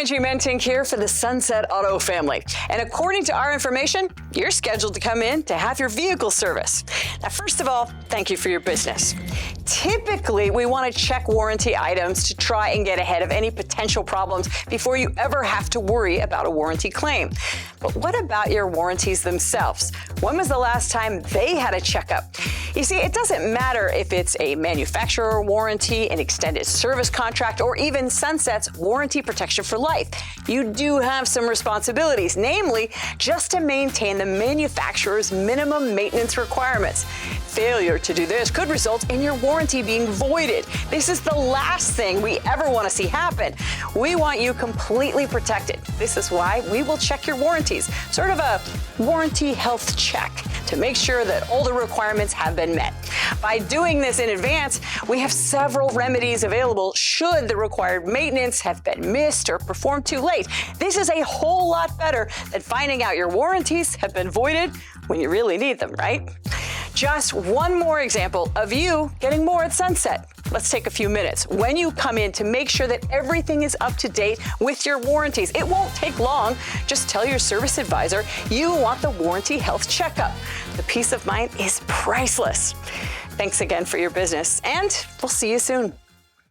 Angie Mentink here for the Sunset Auto family. And according to our information, you're scheduled to come in to have your vehicle serviced. Now, first of all, thank you for your business. Typically, we want to check warranty items to try and get ahead of any potential problems before you ever have to worry about a warranty claim. But what about your warranties themselves? When was the last time they had a checkup? You see, it doesn't matter if it's a manufacturer warranty, an extended service contract, or even Sunset's warranty protection for life. You do have some responsibilities, namely just to maintain the manufacturer's minimum maintenance requirements. Failure to do this could result in your warranty being voided. This is the last thing we ever want to see happen. We want you completely protected. This is why we will check your warranties, sort of a warranty health check, to make sure that all the requirements have been met. By doing this in advance, we have several remedies available should the required maintenance have been missed or performed too late. This is a whole lot better than finding out your warranties have been voided when you really need them, right? Just one more example of you getting more at Sunset. Let's take a few minutes when you come in to make sure that everything is up to date with your warranties. It won't take long. Just tell your service advisor you want the warranty health checkup. The peace of mind is priceless. Thanks again for your business, and we'll see you soon.